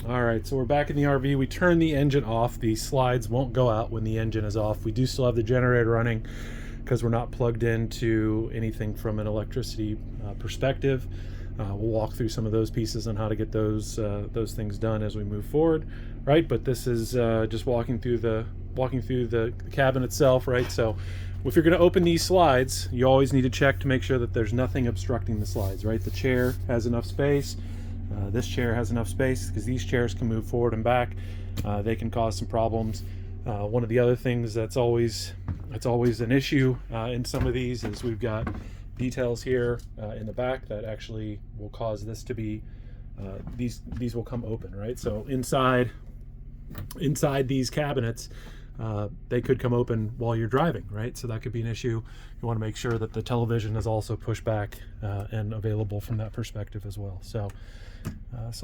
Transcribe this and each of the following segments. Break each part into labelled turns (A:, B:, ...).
A: All right, so we're back in the RV. We turn the engine off. The slides won't go out when the engine is off. We do still have the generator running because we're not plugged into anything from an electricity perspective. We'll walk through some of those pieces on how to get those things done as we move forward, right? But this is just walking through the cabin itself, right? So if you're going to open these slides, you always need to check to make sure that there's nothing obstructing the slides, right? The chair has enough space. This chair has enough space because these chairs can move forward and back. They can cause some problems. One of the other things that's always an issue in some of these is we've got details here in the back that actually will cause this to be these will come open, right? So inside these cabinets, they could come open while you're driving, right? So that could be an issue. You want to make sure that the television is also pushed back and available from that perspective as well. So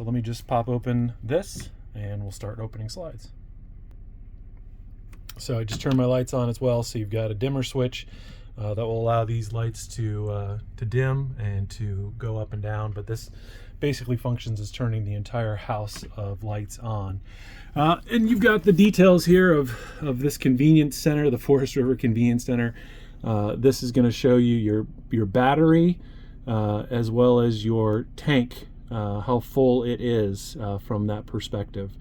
A: let me just pop open this and we'll start opening slides. So I just turned my lights on as well. So you've got a dimmer switch that will allow these lights to dim and to go up and down. But this basically functions as turning the entire house of lights on. And you've got the details here of this convenience center, the Forest River Convenience Center. This is going to show you your battery as well as your tank, how full it is from that perspective.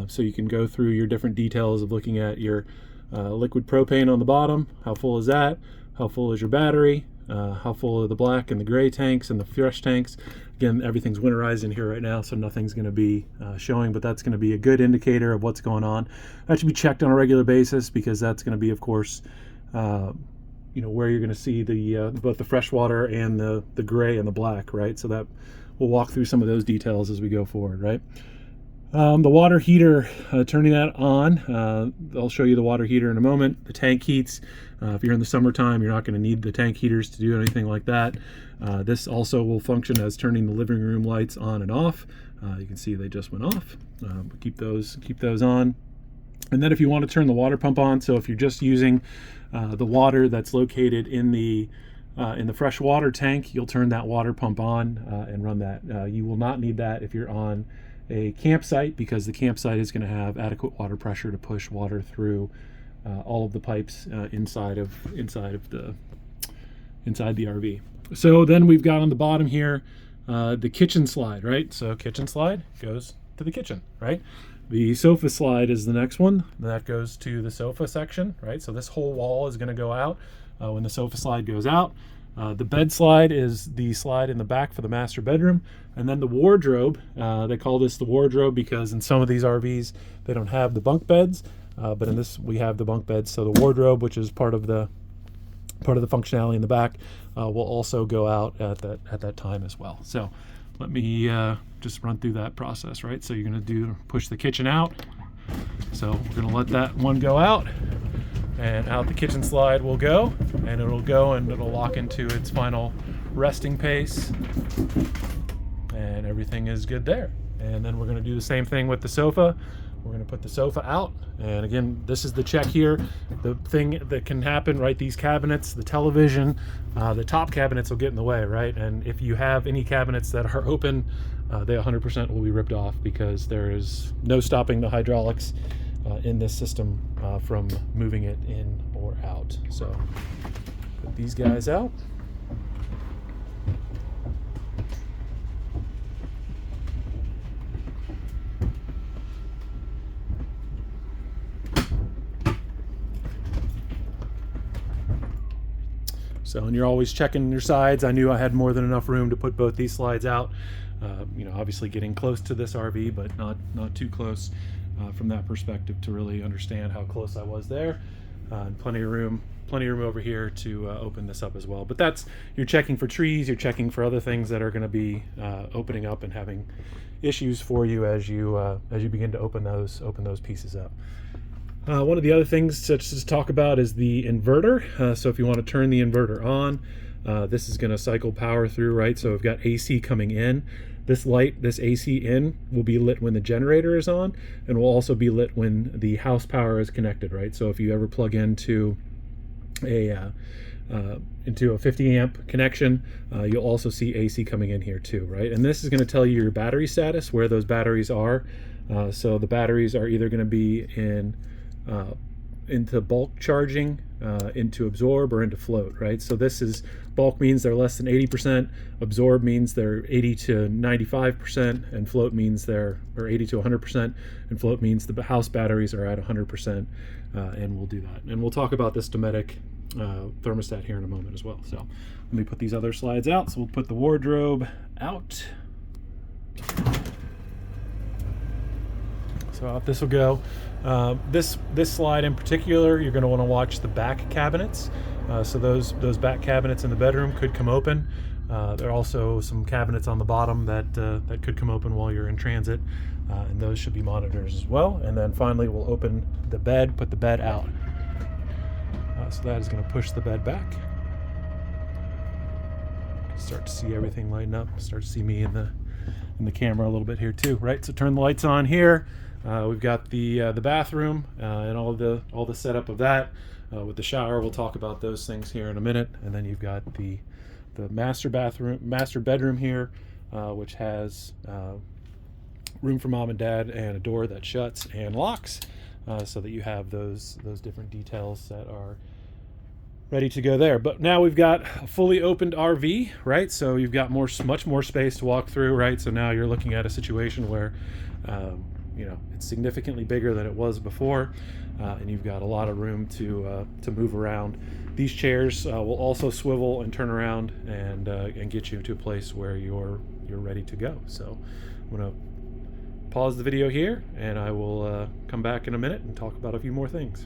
A: So you can go through your different details of looking at your liquid propane on the bottom. How full is that? How full is your battery? How full are the black and the gray tanks and the fresh tanks? Again, everything's winterized in here right now, so nothing's going to be showing, but that's going to be a good indicator of what's going on. That should be checked on a regular basis because that's going to be, of course, where you're going to see the both the fresh water and the gray and the black, right? So that we'll walk through some of those details as we go forward, right? The water heater, turning that on. I'll show you the water heater in a moment. The tank heats. If you're in the summertime, you're not going to need the tank heaters to do anything like that. This also will function as turning the living room lights on and off. You can see they just went off. But keep those on. And then if you want to turn the water pump on, so if you're just using the water that's located in the fresh water tank, you'll turn that water pump on and run that. You will not need that if you're on a campsite because the campsite is going to have adequate water pressure to push water through all of the pipes inside the RV. So then we've got on the bottom here the kitchen slide, right? So kitchen slide goes to the kitchen, right? The sofa slide is the next one. That goes to the sofa section, right? So this whole wall is going to go out when the sofa slide goes out. The bed slide is the slide in the back for the master bedroom. And then the wardrobe, they call this the wardrobe because in some of these RVs, they don't have the bunk beds. But in this, we have the bunk beds. So the wardrobe, which is part of the functionality in the back, will also go out at that time as well. So let me just run through that process, right? So you're going to push the kitchen out. So we're going to let that one go out. And out the kitchen slide will go, and it'll lock into its final resting pace, and everything is good there. And then we're going to do the same thing with the sofa. We're going to put the sofa out, and again, this is the check here. The thing that can happen, right? These cabinets, the television, the top cabinets will get in the way, right? And if you have any cabinets that are open, they 100% will be ripped off because there is no stopping the hydraulics in this system from moving it in or out. So put these guys out. So, and you're always checking your sides. I knew I had more than enough room to put both these slides out. Obviously getting close to this RV, but not too close. From that perspective to really understand how close I was there. And plenty of room over here to open this up as well. But you're checking for trees, you're checking for other things that are going to be opening up and having issues for you as you begin to open those pieces up. One of the other things to just talk about is the inverter. So if you want to turn the inverter on, this is going to cycle power through, right? So we've got AC coming in. This AC in will be lit when the generator is on, and will also be lit when the house power is connected, right? So if you ever plug into a into a 50 amp connection. You'll also see AC coming in here too, right? And this is going to tell you your battery status, where those batteries are. So the batteries are either going to be into bulk charging, into absorb, or into float, right? So this is bulk means they're less than 80%, absorb means they're 80 to 95%, and float means they're 80 to 100%, and float means the house batteries are at 100%, and we'll do that. And we'll talk about this Dometic thermostat here in a moment as well. So let me put these other slides out. So we'll put the wardrobe out. So out this will go. This slide in particular, you're going to want to watch the back cabinets. So those back cabinets in the bedroom could come open. There are also some cabinets on the bottom that could come open while you're in transit, and those should be monitored as well. And then finally, we'll open the bed, put the bed out. So that is going to push the bed back. Start to see everything lighten up. Start to see me in the camera a little bit here too, right? So turn the lights on here. We've got the bathroom and all the setup of that with the shower. We'll talk about those things here in a minute. And then you've got the master bedroom here, which has room for mom and dad and a door that shuts and locks, so that you have those different details that are ready to go there. But now we've got a fully opened RV, right? So you've got much more space to walk through, right? So now you're looking at a situation where it's significantly bigger than it was before, and you've got a lot of room to move around. These chairs will also swivel and turn around and get you to a place where you're ready to go. So I'm going to pause the video here, and I will come back in a minute and talk about a few more things.